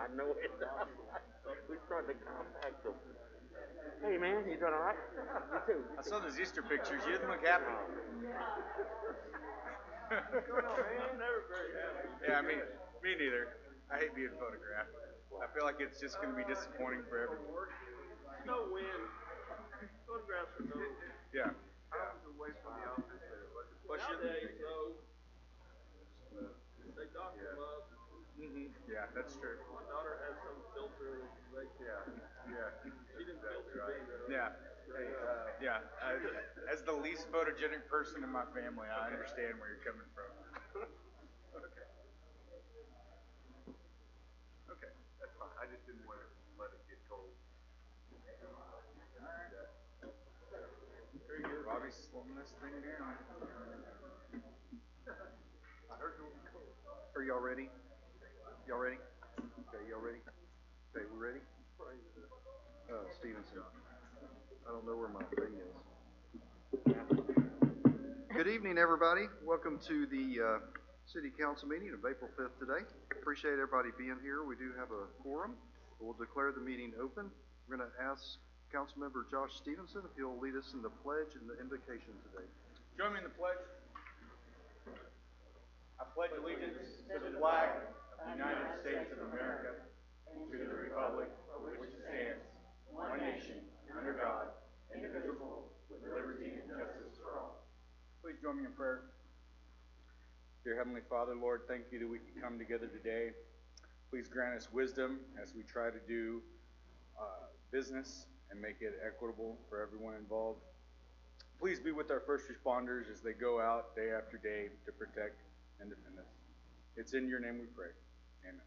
I know it. We started to contact them. Hey man, you doing all right? You too. I saw those Easter pictures. You didn't look happy. What's going on, man? Never very happy. Yeah, me neither. I hate being photographed. I feel like it's just going to be disappointing for everyone. No wind. Photographs are no. Yeah. I was away from the office there. Nowadays, though, they dock them up. Yeah, that's true. My daughter has some filter that they can. Yeah. She didn't filter me, though. Yeah. Hey, as the least photogenic person in my family, I understand where you're coming from. Okay. Okay, that's fine. I just didn't want to let it get cold. Very good. Robbie's slowing this thing down. I heard it will be cold. Are y'all ready? Y'all ready? Okay, y'all ready? Okay, we ready? Stevenson. I don't know where my thing is. Good evening, everybody. Welcome to the City Council meeting of April 5th today. Appreciate everybody being here. We do have a quorum. We'll declare the meeting open. We're going to ask Councilmember Josh Stevenson if he'll lead us in the pledge and the invocation today. Join me in the pledge. I pledge allegiance to the flag of the United States of America and to the republic for which it stands, one nation, under God, indivisible, with liberty and justice for all. Please join me in prayer. Dear Heavenly Father, Lord, thank you that we can come together today. Please grant us wisdom as we try to do business and make it equitable for everyone involved. Please be with our first responders as they go out day after day to protect and defend us. It's in your name we pray. Amen.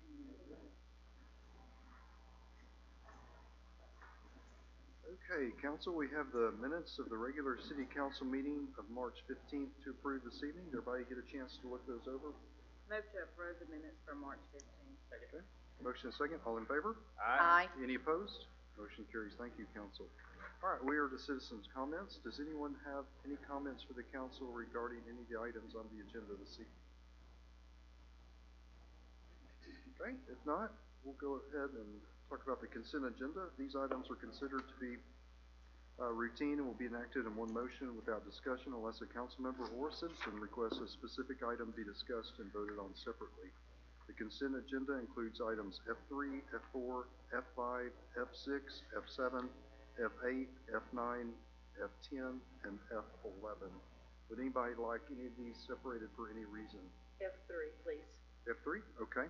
Okay, Council, we have the minutes of the regular City Council meeting of March 15th to approve this evening. Did everybody get a chance to look those over? Move to approve the minutes for March 15th. Okay. Motion and second. All in favor? Aye. Any opposed? Motion carries. Thank you, Council. All right, we are to citizens' comments. Does anyone have any comments for the Council regarding any of the items on the agenda this evening? Okay, if not, we'll go ahead and talk about the consent agenda. These items are considered to be routine and will be enacted in one motion without discussion unless a council member or citizen requests a specific item be discussed and voted on separately. The consent agenda includes items F3, F4, F5, F6, F7, F8, F9, F10, and F11. Would anybody like any of these separated for any reason? F3, please. F3? Okay.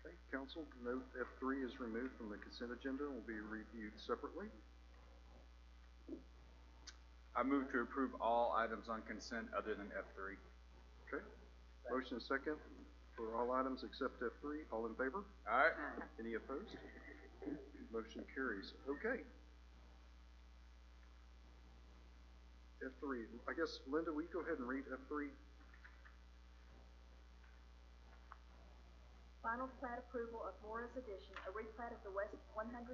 Okay, Council, note F3 is removed from the consent agenda and will be reviewed separately. I move to approve all items on consent other than F3. Okay. Motion second for all items except F3. All in favor? All right. Any opposed? Motion carries. Okay. F3. I guess, Linda, will you go ahead and read F3? Final plat approval of Morris Addition, a replat of the west 104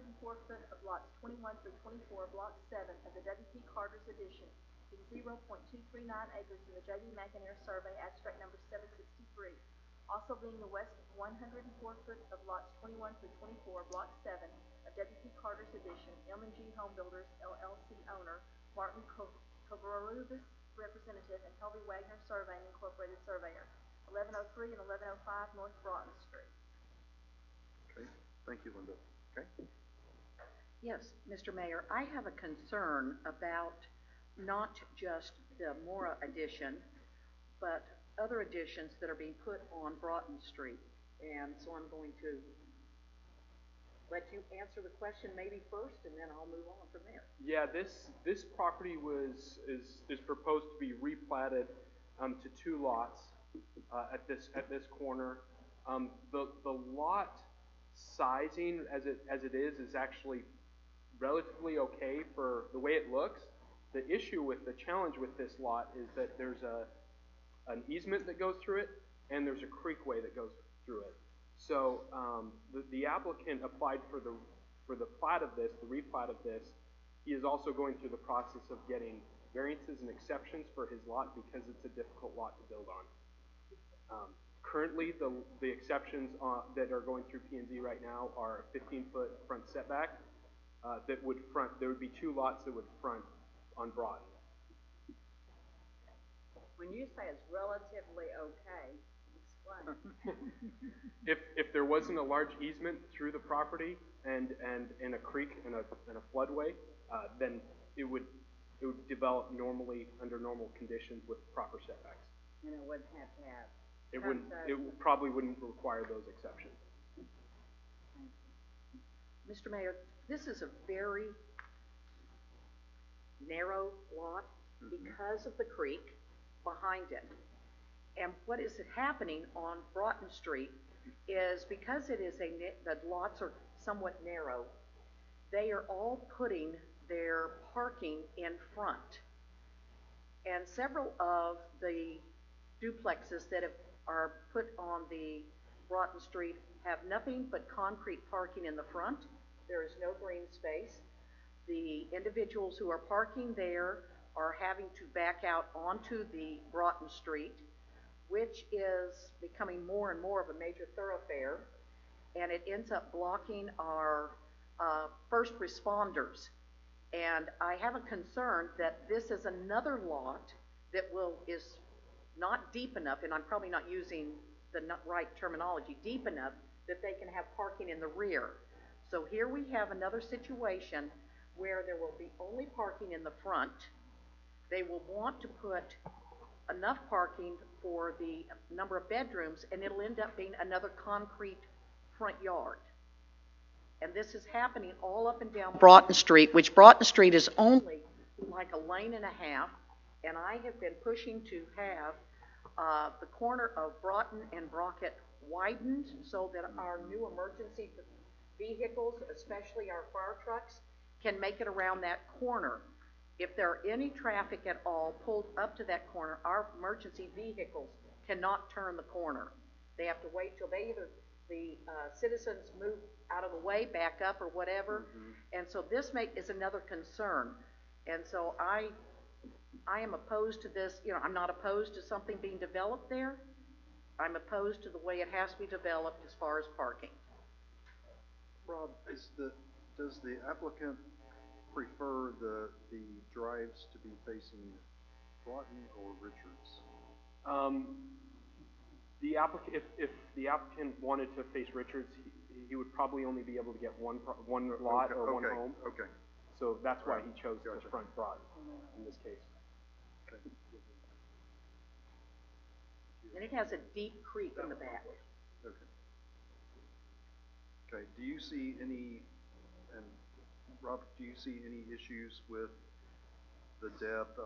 foot of lots 21 through 24, block 7 of the W.P. Carter's Addition, being 0.239 acres in the J.D. McInerney Survey, abstract number 763. Also being the west 104 foot of lots 21 through 24, block 7 of W.P. Carter's Addition, M&G Home Builders, LLC owner, Martin Covarrubias, representative, and Helvey Wagner Surveying, Incorporated Surveyor. 1103 and 1105 North Broughton Street. Okay, thank you, Linda. Okay. Yes, Mr. Mayor, I have a concern about not just the Mora addition, but other additions that are being put on Broughton Street. And so I'm going to let you answer the question maybe first, and then I'll move on from there. Yeah, this property is proposed to be replatted to 2 lots. At this corner, the lot sizing as it is actually relatively okay for the way it looks. The challenge with this lot is that there's an easement that goes through it, and there's a creekway that goes through it. So the applicant applied for the plat of this, the replat of this. He is also going through the process of getting variances and exceptions for his lot because it's a difficult lot to build on. Currently, the exceptions that are going through P&Z right now are a 15-foot front setback that would front, there would be 2 lots that would front on Broughton. When you say it's relatively okay, explain. If there wasn't a large easement through the property and a creek and a floodway, then it would develop normally under normal conditions with proper setbacks. And it wouldn't have to have. Probably wouldn't require those exceptions. Mr. Mayor, this is a very narrow lot because of the creek behind it. And what is happening on Broughton Street is because it is the lots are somewhat narrow, they are all putting their parking in front. And several of the duplexes that are put on the Broughton Street have nothing but concrete parking in the front. There is no green space. The individuals who are parking there are having to back out onto the Broughton Street, which is becoming more and more of a major thoroughfare, and it ends up blocking our first responders. And I have a concern that this is another lot that is not deep enough, and I'm probably not using the right terminology, deep enough that they can have parking in the rear. So here we have another situation where there will be only parking in the front. They will want to put enough parking for the number of bedrooms, and it'll end up being another concrete front yard. And this is happening all up and down Broughton Street, which Broughton Street is only like a lane and a half, and I have been pushing to have the corner of Broughton and Brockett widened so that our new emergency vehicles, especially our fire trucks, can make it around that corner. If there are any traffic at all pulled up to that corner, our emergency vehicles cannot turn the corner. They have to wait till the citizens move out of the way, back up or whatever. And so this is another concern. And so I am opposed to this. You know, I'm not opposed to something being developed there. I'm opposed to the way it has to be developed as far as parking. Rob, does the applicant prefer the drives to be facing Broughton or Richards? If the applicant wanted to face Richards, he would probably only be able to get one lot or one home. Okay. So that's why he chose the front Broughton in this case. Okay. And it has a deep creek in the back. Okay. Okay. Do you see any, and Rob, do you see any issues with the depth?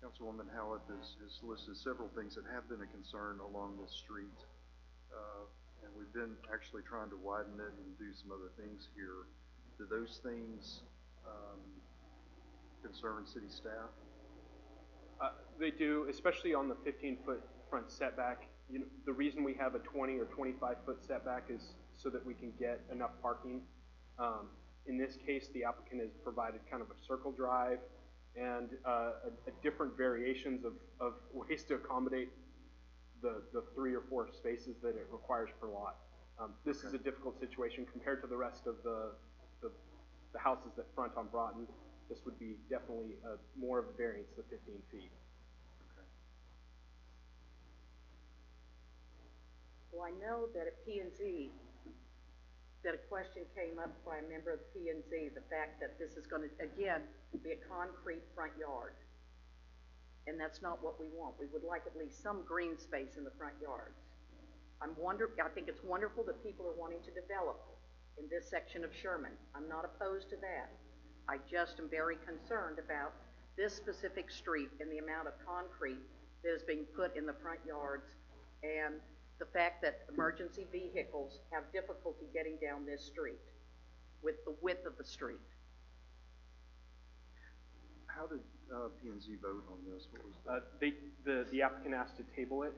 Councilwoman Hallett has listed several things that have been a concern along this street. And we've been actually trying to widen it and do some other things here. Do those things concern city staff? They do, especially on the 15-foot front setback. You know, the reason we have a 20 or 25-foot setback is so that we can get enough parking. In this case, the applicant has provided kind of a circle drive and different variations of ways to accommodate the 3 or 4 spaces that it requires per lot. This is a difficult situation compared to the rest of the houses that front on Broughton. This would be definitely more of a variance than 15 feet. Okay. Well, I know that at P&Z, that a question came up by a member of P&Z, the fact that this is going to, again, be a concrete front yard. And that's not what we want. We would like at least some green space in the front yards. I think it's wonderful that people are wanting to develop in this section of Sherman. I'm not opposed to that. I just am very concerned about this specific street and the amount of concrete that is being put in the front yards, and the fact that emergency vehicles have difficulty getting down this street with the width of the street. How did P&Z vote on this? What was The applicant asked to table it.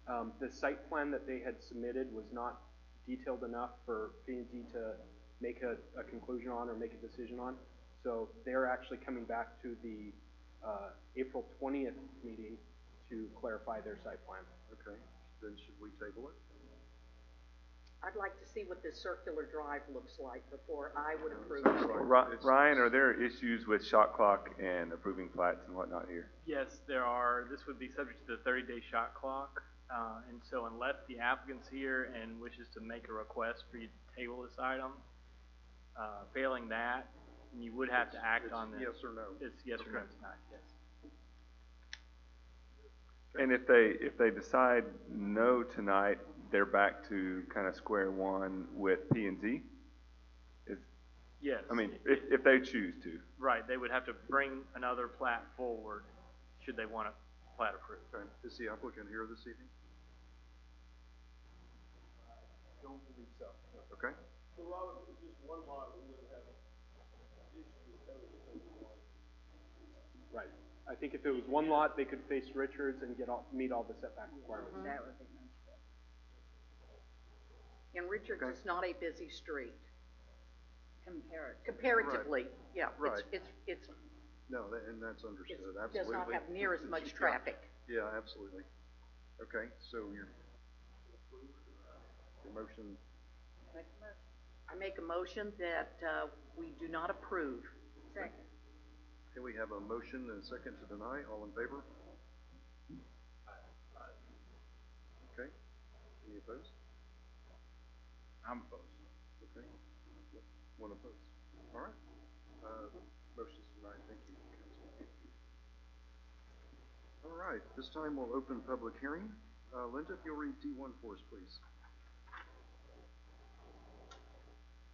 The site plan that they had submitted was not detailed enough for P&Z to make a conclusion on or make a decision on. So they're actually coming back to the April 20th meeting to clarify their site plan. Okay, then should we table it? I'd like to see what this circular drive looks like before I would approve Sounds it. like it's- Ryan, are there issues with shot clock and approving plats and whatnot here? Yes, there are. This would be subject to the 30-day shot clock. And so unless the applicant's here and wishes to make a request for you to table this item, failing that, you would have to act It's on this. yes or no? It's yes or no Okay. tonight, yes. And if they decide no tonight, they're back to kind of square one with P and Z? Yes. I mean, if they choose to. Right, they would have to bring another plat forward should they want a plat approved. Okay, is the applicant here this evening? Don't believe so. Okay, So Robert, if it's just one lot, we wouldn't have an issue with code. Right. I think if it was one lot, they could face Richards and meet all the setback requirements. That would be much better. And Richards Okay. is not a busy street, Comparative. comparatively, yeah. Right. It's, no, and that's it understood, does absolutely. not have near as much Yeah. traffic. Yeah, absolutely. Okay, so your motion, I make a motion that, we do not approve. Second. okay, we have a motion and a second to deny, all in favor? Okay, any opposed? I'm opposed. Okay, one opposed. All right, motion's denied, thank you, Council. All right, this time we'll open public hearing. Linda, if you'll read D1 for us, please.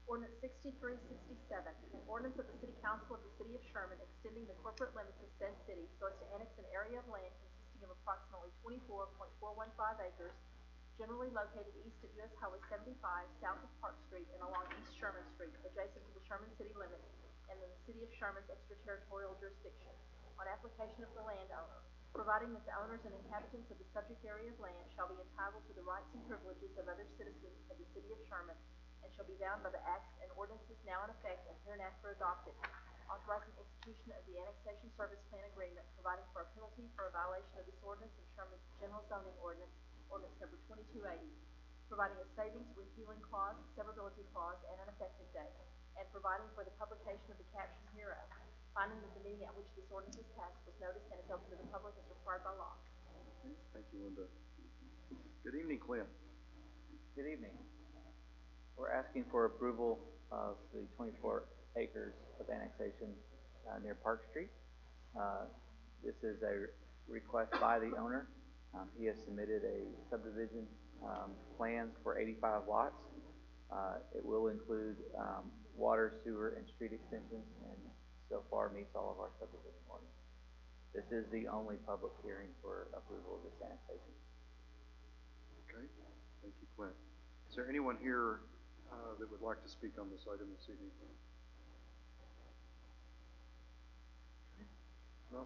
Ordinance 6367, an ordinance of the City Council of the City of Sherman extending the corporate limits of said city so as to annex an area of land consisting of approximately 24.415 acres, generally located east of US Highway 75, south of Park Street, and along East Sherman Street, adjacent to the Sherman city limits and in the City of Sherman's extraterritorial jurisdiction, on application of the landowner, providing that the owners and inhabitants of the subject area of land shall be entitled to the rights and privileges of other citizens of the City of Sherman, and shall be bound by the acts and ordinances now in effect and hereinafter adopted, authorizing execution of the annexation service plan agreement, providing for a penalty for a violation of this ordinance and Sherman's general zoning ordinance, ordinance number 2280, providing a savings, repealing clause, severability clause, and an effective date, and providing for the publication of the caption hereof, finding that the meeting at which this ordinance is passed was noticed and is open to the public as required by law. Thank you, Linda. Good evening, Clint. Good evening. We're asking for approval of the 24 acres of annexation near Park Street. This is a request by the owner. He has submitted a subdivision plans for 85 lots. It will include water, sewer, and street extensions, and so far meets all of our subdivision ordinance. This is the only public hearing for approval of this annexation. Okay, thank you, Clint. Is there anyone here that would like to speak on this item this evening?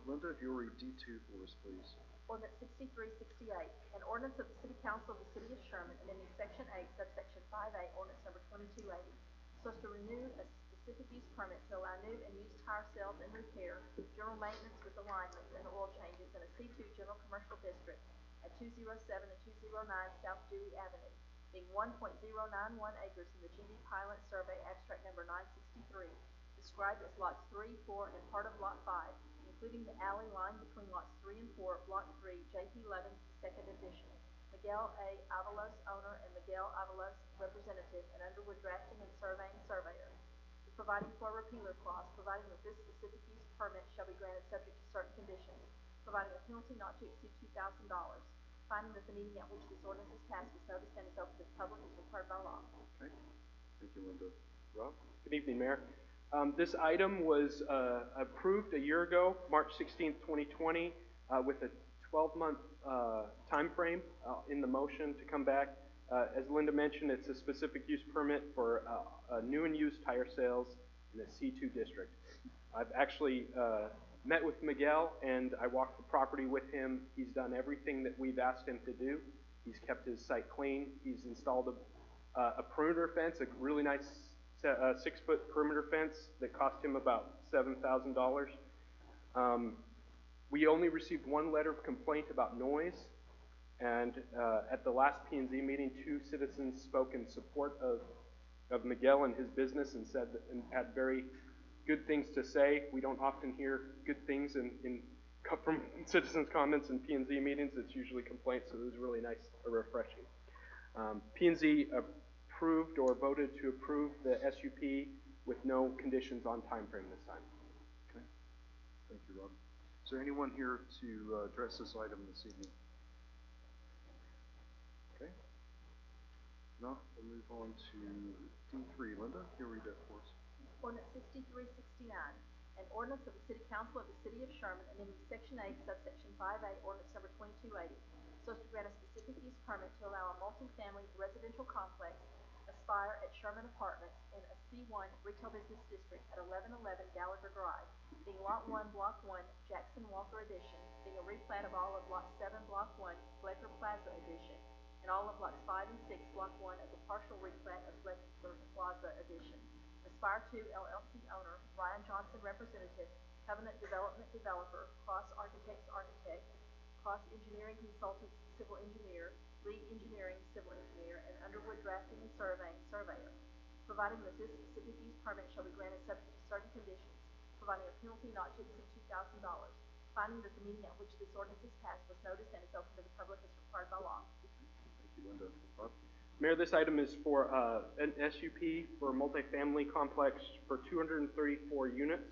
Linda, if you'll read D2 for us, please. Ordinance 6368, an ordinance of the City Council of the City of Sherman, amending Section 8, subsection 5A, ordinance number 2280, so as to renew a specific use permit to allow new and used tire sales and repair, general maintenance with alignments and oil changes in a C2 general commercial district at 207 and 209 South Dewey Avenue, being 1.091 acres in the GB Pilot Survey Abstract Number 963, described as lots 3, 4, and part of lot 5, including the alley line between lots 3 and 4, block 3, J.P. Levens, second edition. Miguel A. Avalos, owner, and Miguel Avalos, representative, and Underwood Drafting and Surveying Surveyor. Providing for a repealer clause, providing that this specific use permit shall be granted subject to certain conditions, providing a penalty not to exceed $2,000, finding that the meeting at which this ordinance is passed was noticed and is open to the public as required by law. Okay, thank you, Linda. Rob? Good evening, Mayor. This item was approved a year ago, March 16th, 2020, with a 12-month time frame in the motion to come back. As Linda mentioned, it's a specific use permit for new and used tire sales in the C2 district. I've actually met with Miguel, and I walked the property with him. He's done everything that we've asked him to do. He's kept his site clean. He's installed a perimeter fence, a really nice 6-foot perimeter fence that cost him about $7,000. We only received one letter of complaint about noise, and at the last P&Z meeting, 2 citizens spoke in support of Miguel and his business and said and had very good things to say. We don't often hear good things from citizens' comments in P&Z meetings. It's usually complaints, so it was really nice or refreshing. P&Z approved or voted to approve the SUP with no conditions on time frame this time. Okay. Thank you, Rob. Is there anyone here to address this item this evening? Okay. No, we'll move on to D3. Linda, can you read that for us? Ordinance 6369, an ordinance of the City Council of the City of Sherman, amending Section 8, subsection 5A, ordinance number 2280, so as to grant a specific use permit to allow a multi-family residential complex, Aspire at Sherman Apartments, in a C1 Retail Business District at 1111 Gallagher Drive, being Lot 1, Block 1, Jackson Walker Edition, being a replat of all of Lot 7, Block 1, Flecker Plaza Edition, and all of Lots 5 and 6, Block 1, as a partial replat of Flecker Plaza Edition. Aspire 2 LLC owner, Ryan Johnson representative, Covenant Development developer, Cross Architects architect, Cross Engineering Consultants civil engineer, Lee Engineering civil engineer, and Underwood Drafting and Surveying surveyor. Providing that this specific use permit shall be granted subject to certain conditions, providing a penalty not to exceed $2,000. Finding that the meeting at which this ordinance is passed was noticed and is open to the public as required by law. Thank you, Linda. Bob? Mayor, this item is for an SUP for a multifamily complex for 234 units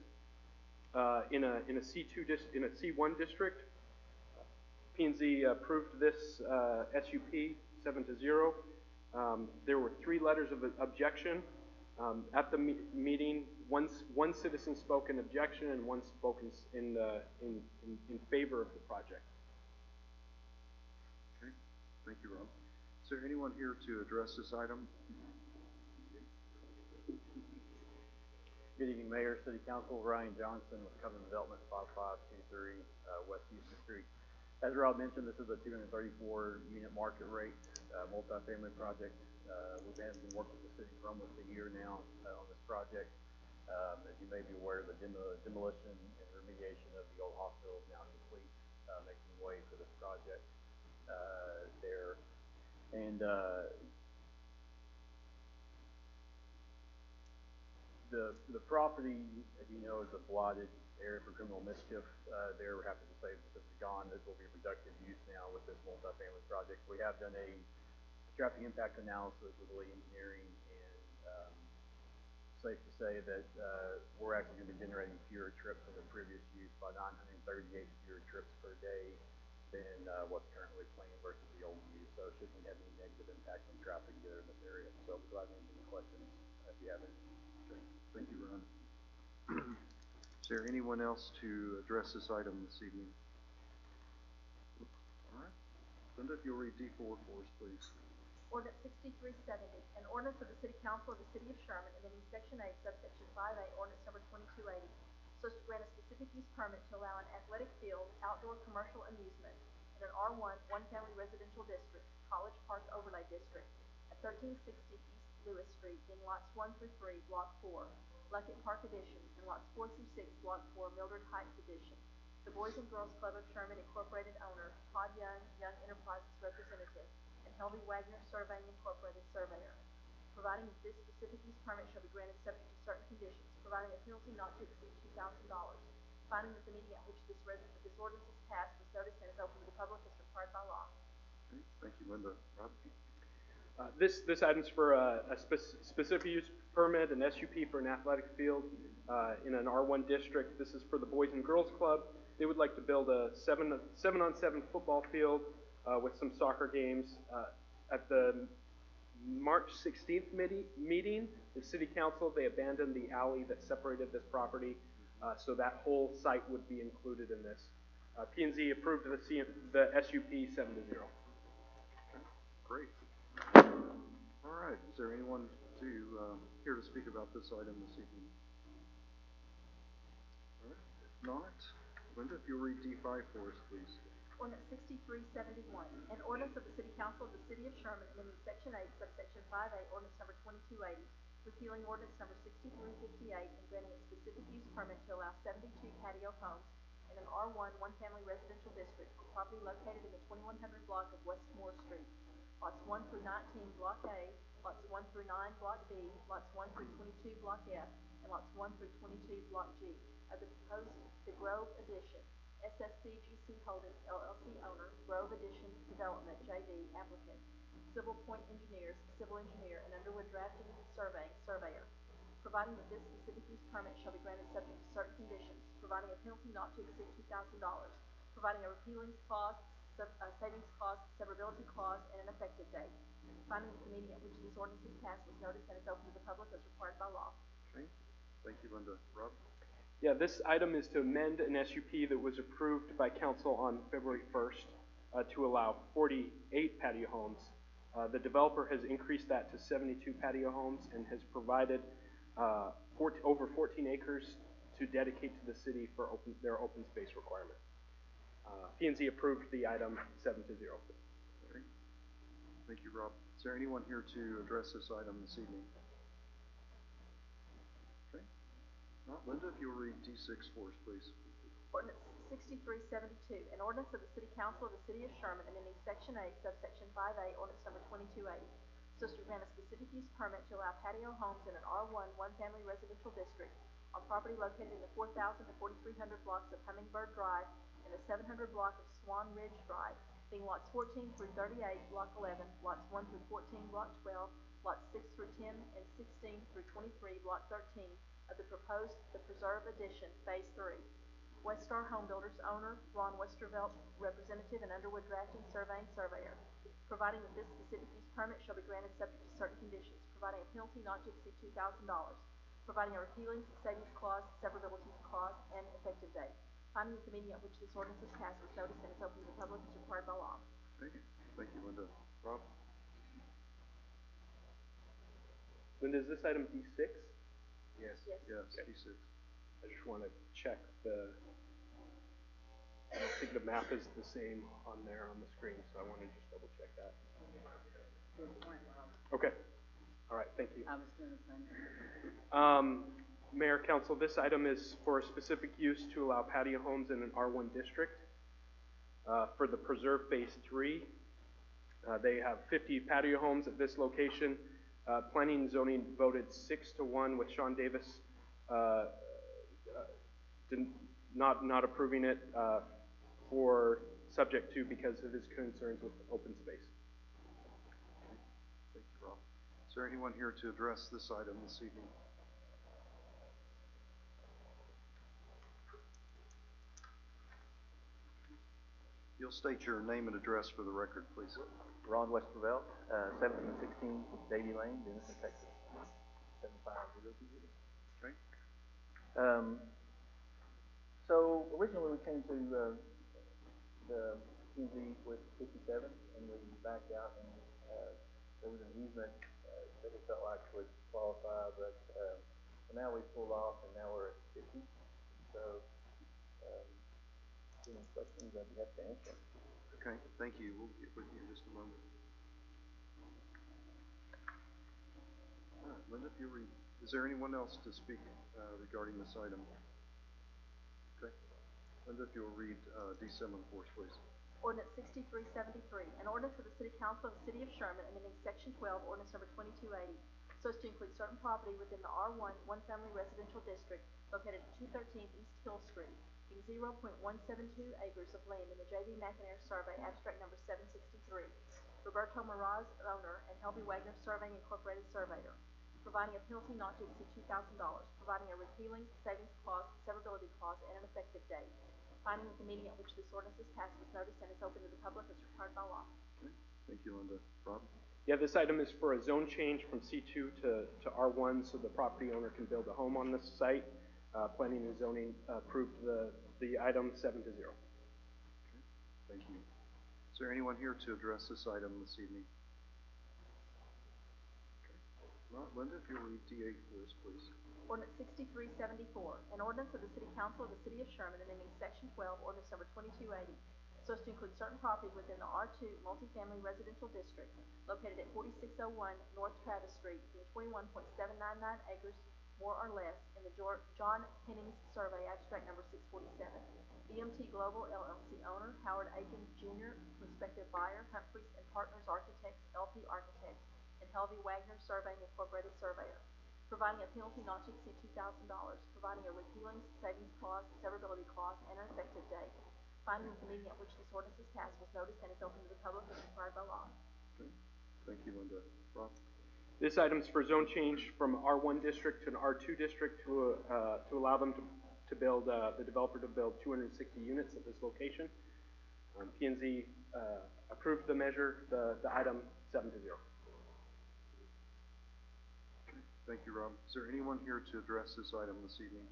in a C1 district. P&Z approved this SUP 7-0. There were 3 letters of objection. At the meeting, one citizen spoke in objection and one spoke in favor of the project. Okay, thank you, Rob. Is there anyone here to address this item? Good evening, Mayor, City Council. Ryan Johnson with Covenant Development, 5523 West Houston Street. As Rob mentioned, this is a 234-unit market rate multifamily project. We've been working with the city for almost a year now on this project. As you may be aware, the demolition and remediation of the old hospital is now complete, making way for this project there. And the property, as you know, is a blotted area for criminal mischief. There, we're happy to say that this is gone. This will be productive use now with this multifamily project. We have done a traffic impact analysis with Lee Engineering, and safe to say that we're actually going to be generating fewer trips than the previous use by 938 fewer trips per day than what's currently planned versus the old use. So it shouldn't have any negative impact on traffic either in this area. So we'll glad to answer any questions if you have any. Okay. Thank you, Ron. Is there anyone else to address this item this evening? All right. Linda, if you'll read D4 for us, please. Ordinance 6370, an ordinance of the City Council of the City of Sherman, amending Section 8, subsection 5A, ordinance number 2280, so as to grant a specific use permit to allow an athletic field, outdoor commercial amusement in an R1, one-family residential district, College Park Overlay District, at 1360 East Lewis Street, being lots 1 through 3, Block 4, Luckett Park Edition, and lots 4 through 6, Block 4, Mildred Heights Edition. The Boys and Girls Club of Sherman Incorporated owner, Todd Young, Young Enterprises representative, and Helby Wagner Surveying Incorporated surveyor. Providing that this specific use permit shall be granted subject to certain conditions, providing a penalty not to exceed $2,000. Finding that the meeting at which this ordinance is passed was noticed and is open to the public as required by law. Okay. Thank you, Linda. Rob? This item's for a specific use permit, an SUP for an athletic field in an R1 district. This is for the Boys and Girls Club. They would like to build a 7-on-7 football field with some soccer games. At the March 16th meeting, the City Council, they abandoned the alley that separated this property, so that whole site would be included in this. P&Z approved the SUP 7-0. Okay. Great. All right. Is there anyone here to speak about this item this evening? All right. If not, Linda, if you'll read D5 for us, please. Ordinance 6371, an ordinance of the City Council of the City of Sherman, amending Section 8, subsection 5A, ordinance number 2280, repealing ordinance number 6358, and granting a specific use permit to allow 72 patio homes in an R1 one-family residential district on property located in the 2100 block of West Moore Street. Lots 1 through 19, Block A, lots 1 through 9, Block B, lots 1 through 22, Block F, and lots 1 through 22, Block G, of the proposed The Grove Addition, SSCGC Holdings LLC owner, Grove Addition Development JV applicant, Civil Point Engineers, civil engineer, and Underwood Drafting and Surveying surveyor, providing that this specific use permit shall be granted subject to certain conditions, providing a penalty not to exceed $2,000, providing a repealing clause, savings clause, severability clause, and an effective date. Finding that the meeting at which this ordinance is passed was noticed and is open to the public as required by law. Okay, thank you, Linda. Rob? Yeah, this item is to amend an SUP that was approved by council on February 1st to allow 48 patio homes. The developer has increased that to 72 patio homes and has provided over 14 acres to dedicate to the city for their open space requirement. P&Z approved the item 7-0. Okay. Thank you, Rob. Is there anyone here to address this item this evening? Okay. Well, Linda, if you'll read D6 for us, please. Ordinance 6372, an ordinance of the City Council of the City of Sherman amending Section 8, subsection 5A, ordinance number 2280, so as to grant a specific use permit to allow patio homes in an R1 one-family residential district on property located in the 4,000 to 4,300 blocks of Hummingbird Drive and the 700 block of Swan Ridge Drive, being lots 14 through 38, block 11, lots 1 through 14, block 12, lots 6 through 10, and 16 through 23, block 13, of the proposed The Preserve Addition, Phase 3. Westar Home Builders owner, Ron Westervelt, representative, and Underwood Drafting Surveying surveyor, providing that this specific use permit shall be granted subject to certain conditions, providing a penalty not to exceed $2,000, providing a repealing savings clause, severability clause, and effective date. Finding that the meeting at which this ordinance is passed was noticed and is open to the public as required by law. Thank you. Thank you, Linda. Rob? Linda, is this item D6? Yes. Yes. Yes, Okay. D6. I just want to check I don't think the map is the same on there on the screen, so I want to just double check that. Okay. All right, thank you. I was doing the same. Mayor, Council, this item is for a specific use to allow patio homes in an R1 district for the Preserve Phase 3. They have 50 patio homes at this location. Planning and Zoning voted 6-1 with Sean Davis not approving it for subject to because of his concerns with open space. Thank you, Rob. Is there anyone here to address this item this evening? You'll state your name and address for the record, please. Ron Westervelt, 1716 Davy Lane, Denison, Texas, 75020. Okay. So originally we came to the PZ with 57, and we backed out, and there was an easement that we felt like would qualify, but now we pulled off, and now we're at 50. So, any questions I'd be happy to answer. Okay, thank you. We'll get with you in just a moment. All right, Linda, if you read, is there anyone else to speak regarding this item? Okay. Linda, if you'll read D7 for us, please. Ordinance 6373, an ordinance of the City Council of the City of Sherman amending Section 12, ordinance number 2280, so as to include certain property within the R1 one-family residential district located at 213 East Hill Street, being 0.172 acres of land in the J.V. McInerney Survey, abstract number 763. Roberto Moraz, owner, and Helby Wagner Surveying Incorporated surveyor, providing a penalty not to exceed $2,000, providing a repealing savings clause, severability clause, and an effective date. Finding that the meeting at which this ordinance is passed was noticed and is open to the public as required by law. Okay. Thank you, Linda. Rob? Yeah, this item is for a zone change from C2 to R1 so the property owner can build a home on this site. Planning and Zoning approved the item 7-0. Okay. Thank you. Is there anyone here to address this item this evening? Okay. Well, Linda, if you'll read D8 for us, please. Ordinance 6374, an ordinance of the City Council of the City of Sherman amending Section 12, ordinance number 2280, so as to include certain property within the R2 multifamily residential district located at 4601 North Travis Street, being 21.799 acres more or less in the John Hennings Survey, abstract number 647, BMT Global LLC owner, Howard Aiken Jr., prospective buyer, Humphreys and Partners Architects, LP Architects, and Helvey Wagner Surveying Incorporated Surveyor, providing a penalty not to exceed $2,000, providing a repealing savings clause, severability clause, and an effective date, finding that the meeting at which this ordinance is passed was noticed and is open to the public as required by law. Okay. Thank you, Linda. Rob? This item's for zone change from R1 district to an R2 district to allow them to build, the developer to build 260 units at this location. P&Z approved the measure, the item 7-0. Okay. Thank you, Rob. Is there anyone here to address this item this evening?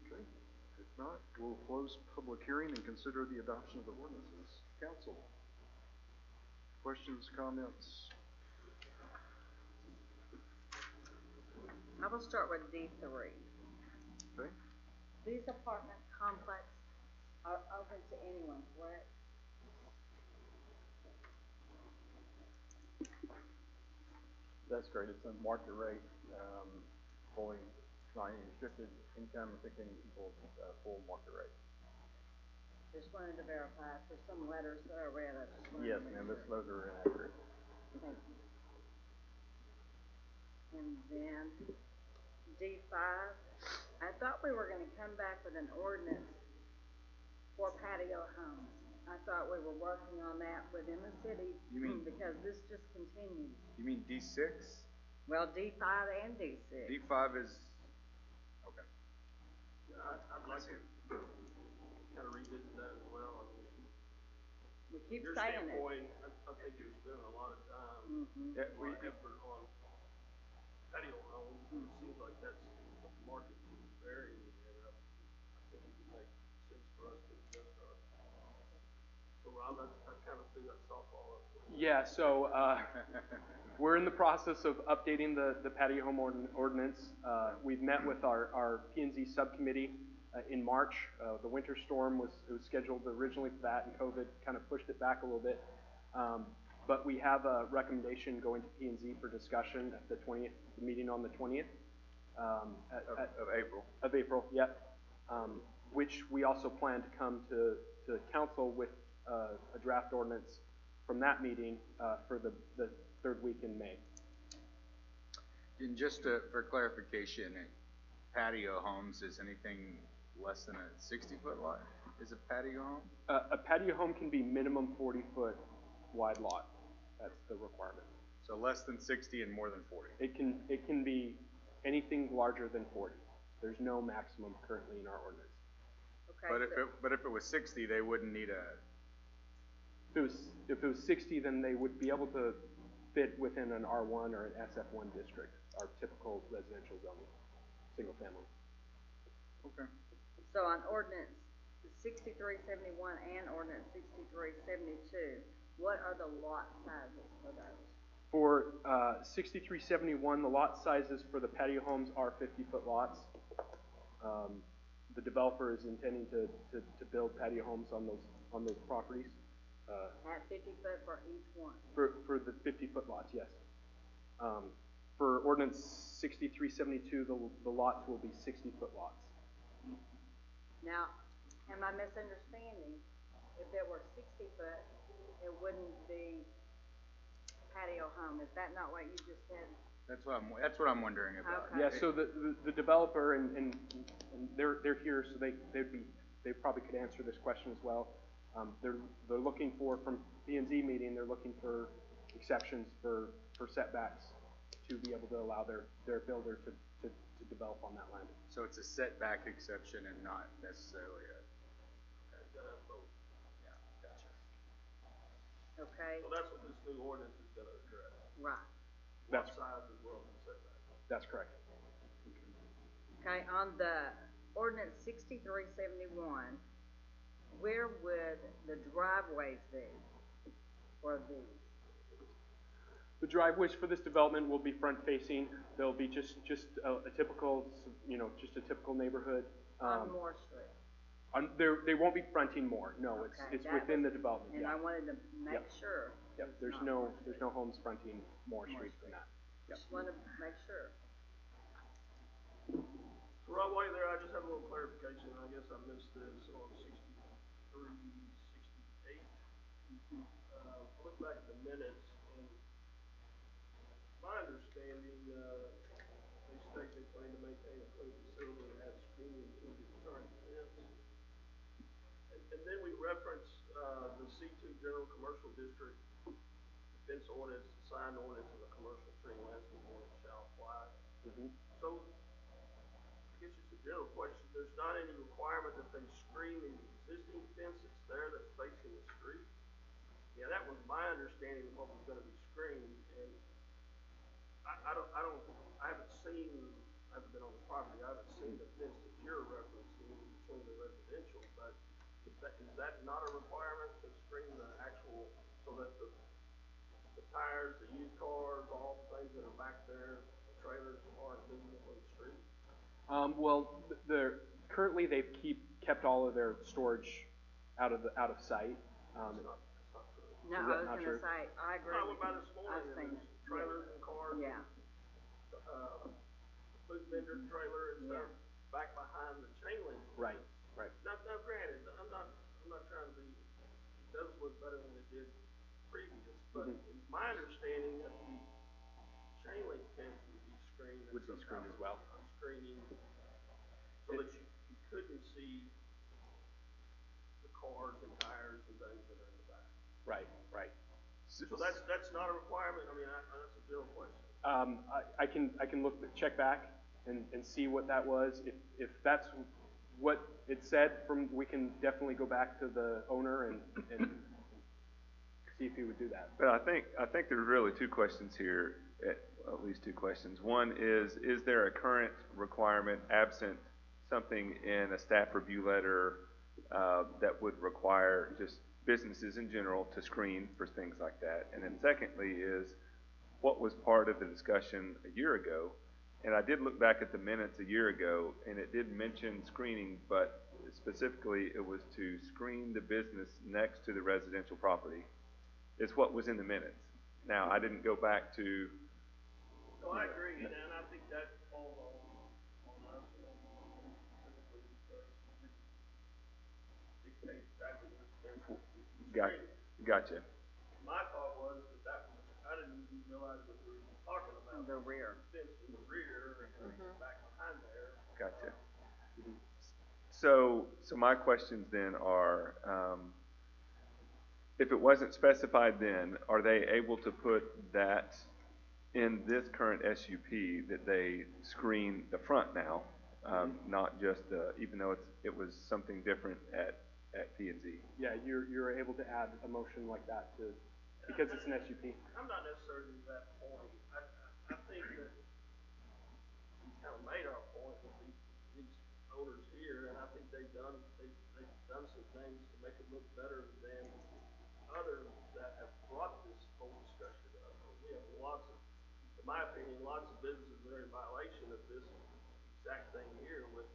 Okay. If not, we'll close public hearing and consider the adoption of the ordinances. Council? Questions, comments? I will start with D3. Okay. These apartment complexes are open to anyone, correct? That's great. It's a market rate, fully not any restricted income, affecting people's full market rate. Just wanted to verify for some letters that I read. I just wanted Yes, to make ma'am, sure. those are inaccurate. Thank you. And then D5, I thought we were gonna come back with an ordinance for patio homes. I thought we were working on that within the city. You mean- Because this just continues. You mean D6? Well, D5 and D6. D5 is, okay. I'd like to kind of revisit that as well. I mean, We keep your saying it. standpoint, I think you're spending a lot of time, Mm-hmm. Yeah, a lot of effort on patio homes. It seems like that's what the market is varying, and I think it would make sense for us to adjust our. So Rob, I kind of threw that softball up. Yeah, so we're in the process of updating the patio home ordinance. We've met with our P&Z subcommittee in March. The winter storm was scheduled originally for that, and COVID kind of pushed it back a little bit. But we have a recommendation going to P&Z for discussion at the 20th, the meeting on the 20th. Of April. Of April, yep. Which we also plan to come to council with a draft ordinance from that meeting for the third week in May. And just for clarification, patio homes is anything less than a 60-foot lot is a patio home? A patio home can be minimum 40-foot wide lot. That's the requirement. So less than 60 and more than 40? It can be anything larger than 40. There's no maximum currently in our ordinance. Okay. But if it was 60, they wouldn't need a. If it was 60, then they would be able to fit within an R1 or an SF1 district, our typical residential zoning, single family. Okay. So on ordinance 6371 and ordinance 6372, what are the lot sizes for those? For 6371, the lot sizes for the patio homes are 50-foot lots. The developer is intending to build patio homes on those properties. At 50 foot for each one? For the 50-foot lots, yes. For ordinance 6372, the lots will be 60-foot lots. Now, am I misunderstanding? If it were 60 foot, it wouldn't be patio home. Is that not what you just said? That's what I'm wondering about. Okay. Yeah, so the developer and they're here, so they probably could answer this question as well. They're looking for, from P&Z meeting, they're looking for exceptions for setbacks to be able to allow their builder to develop on that land. So it's a setback exception and not necessarily a. Yeah, gotcha. Okay. So that's what this new ordinance is gonna address. Right. Lot size as well as setback. That's correct. Okay, on the ordinance 6371, where would the driveways be for these? The driveways for this development will be front facing. They'll be just a typical, just a typical neighborhood. On Moore Street? They won't be fronting Moore. No, Okay, it's that within was- the development. And Yeah. I wanted to make sure. Yep. it's There's not no Moore Street. there's no homes fronting Moore Street from that. Yep. Just wanted to make sure. So right away there, I just have a little clarification, I guess I missed this on 63, 68. Look back at the minutes, and my understanding, they state they plan to maintain a clean facility and have screening to the current fence. And then we reference, the C2 General Commercial District, the fence ordinance, the sign ordinance, and the commercial tree and landscape ordinance shall apply. So, I guess just a general question, there's not any requirement that they screen the existing fence that's there that's facing the street? Yeah, that was my understanding of what was gonna be screened, and I haven't seen, I haven't been on the property, I haven't seen the fence that you're referencing between the residential, but is that not a requirement to screen the actual, so that the tires, the used cars, all the things that are back there, the trailers aren't visible from the street? Well, currently they've kept all of their storage out of sight. It's not true. No, Is I that was not gonna true? say, I agree. I went by this I've morning, seen and there's trailers and cars. Yeah. Food vendor trailer and stuff Yeah. back behind the chain link. Right. Now granted, I'm not trying to be, it does look better than it did previous, but it's my understanding that the chain link fence would be screened. Would be screened as well. Screening, so that you couldn't see the cars and tires and things that are in the back. Right. So that's not a requirement, I mean, that's a general question. I can check back and see what that was. If that's what it said, we can definitely go back to the owner and see if he would do that. But I think there's really two questions here, at least two questions. One is there a current requirement absent something in a staff review letter that would require just businesses in general to screen for things like that? And then secondly is, what was part of the discussion a year ago? And I did look back at the minutes a year ago, and it did mention screening, but specifically it was to screen the business next to the residential property. It's what was in the minutes. Now, I didn't go back to... No, I agree, and I think that falls on us, specifically because we dictate exactly what's there. Gotcha. My thought was that was, I didn't even realize that we were talking about The rear. fence in the rear and back behind there. Gotcha. So my questions then are, if it wasn't specified then, are they able to put that in this current SUP that they screen the front now, not just even though it was something different at P&Z? Yeah, you're able to add a motion like that because it's an SUP. I'm not necessarily to that point. I think that we kind of made our point with these owners here, and I think they've done some things to make it look better than others that have brought this whole discussion up. We have in my opinion, lots of businesses that are in violation of this exact thing here with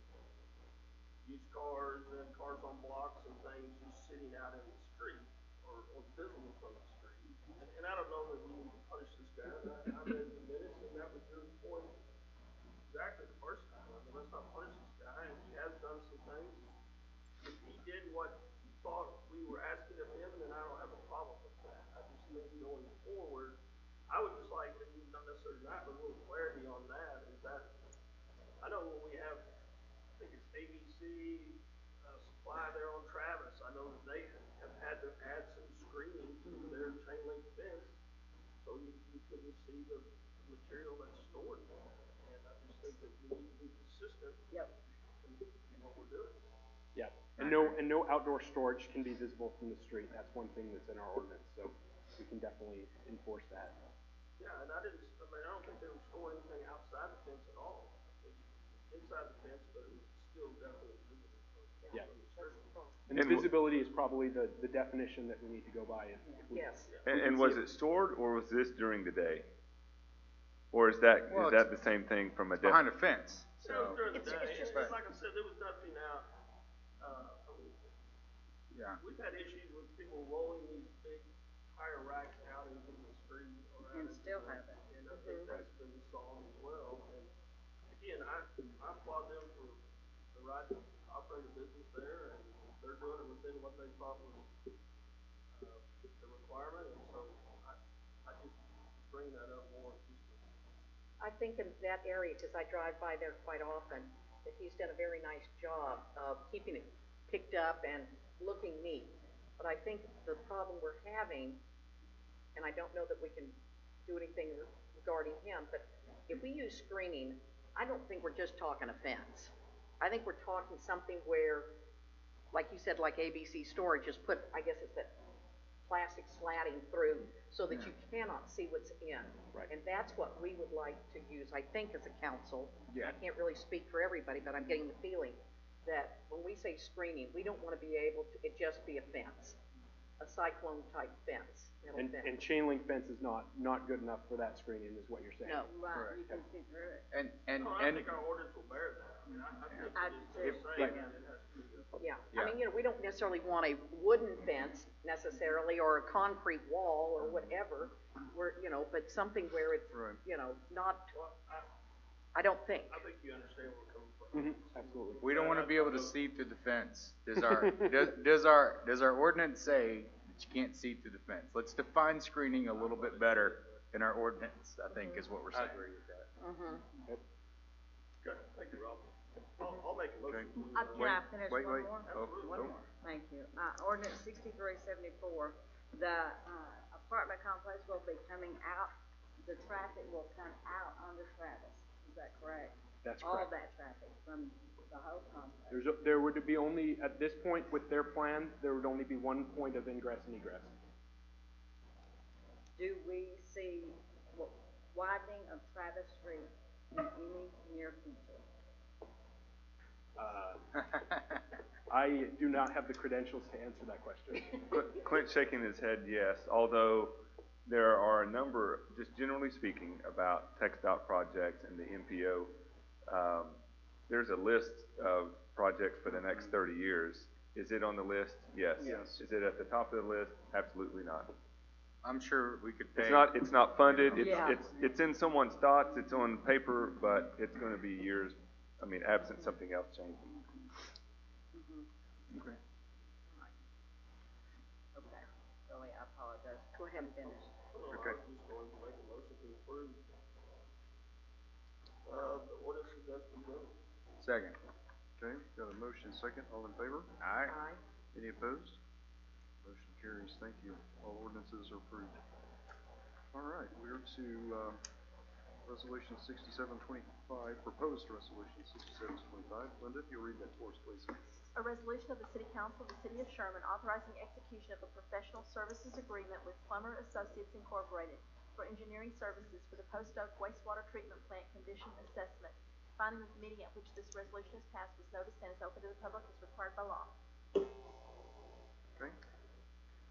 used cars and cars on blocks and things just sitting out in the street or visible from the street. And I don't know that we need to punish this guy. I read the minutes, and that was your point exactly the first time. I mean, let's not punish this guy. And he has done some things. If he did what he thought we were asking of him, then I don't have a problem with that. I just think going forward, I would just like, and not necessarily that, but a little clarity on that, is that I know when we have, I think it's ABC Supply there on Travis, I know that they have had to add some screening to their chain link fence, so you couldn't see the material that's stored there. And I just think that we need to be consistent in what we're doing. Yeah, and no outdoor storage can be visible from the street. That's one thing that's in our ordinance, so we can definitely enforce that. Yeah, and I don't think they were storing anything outside the fence at all. It was inside the fence, but it was still definitely visible. Yeah. And the visibility is probably the definition that we need to go by. Yes. And was it stored, or was this during the day? Or is that the same thing from a Behind a fence, It was so, during the day. It's just, Like I said, there was nothing out. yeah. We've had issues with people rolling these big tire racks out into the street. And still have it. And I think that's been solved as well. And again, I applaud them for the right to operate a business there, and they're doing it within what they thought was, the requirement, and so I just bring that up more just to. I think in that area, because I drive by there quite often, that he's done a very nice job of keeping it picked up and looking neat. But I think the problem we're having, and I don't know that we can do anything regarding him, but if we use screening, I don't think we're just talking a fence. I think we're talking something where, like you said, like ABC Storage, just put, I guess it's that plastic slatting through so that you cannot see what's in. Right. And that's what we would like to use, I think, as a council. Yeah. I can't really speak for everybody, but I'm getting the feeling that when we say screening, we don't want to be able to, it just be a fence, a cyclone type fence, metal And fence. chain link fence is not good enough for that screening, is what you're saying. No. Right, you can see through it. And I think our ordinance will bear that. I mean, I think I it's do. just saying that it has to be. Yeah, I mean, we don't necessarily want a wooden fence necessarily, or a concrete wall, or whatever, where, but something where it's, Right. Not, Well, I don't think. I think you understand where we're coming from. Absolutely. we don't wanna be able to see through the fence. Does our ordinance say that you can't see through the fence? Let's define screening a little bit better in our ordinance, I think, is what we're saying. Mm-hmm. Good, thank you, Rob. I'll make a motion. Can I finish Wait, one wait. more? Oh, One oh. more. Thank you. Ordinance 6374, the, apartment complex will be coming out, the traffic will come out onto Travis. Is that correct? That's All correct. that traffic from the whole complex. There would be only, at this point with their plan, there would only be one point of ingress and egress. Do we see widening of Travis Street in any near future? I do not have the credentials to answer that question. Clint's shaking his head yes, although there are a number, just generally speaking, about TxDOT projects and the MPO. There's a list of projects for the next 30 years. Is it on the list? Yes. Yes. Is it at the top of the list? Absolutely not. I'm sure we could pay. It's not funded. Yeah. It's in someone's thoughts. It's on paper, but it's going to be years. I mean, absent something else changing. Okay. Okay, Billy, I apologize. Go ahead. Finish. Okay. I'm just going to make a motion to approve, the ordinance as presented. Second. Okay, got a motion second. All in favor? Aye. Aye. Any opposed? Motion carries. Thank you. All ordinances are approved. All right, we're to, Resolution 6725, proposed Resolution 6725. Linda, if you'll read that for us, please. A resolution of the City Council of the City of Sherman authorizing execution of a professional services agreement with Plummer Associates Incorporated for engineering services for the Post Oak wastewater treatment plant condition assessment. Finding that the meeting at which this resolution is passed was noticed and is open to the public as required by law. Okay.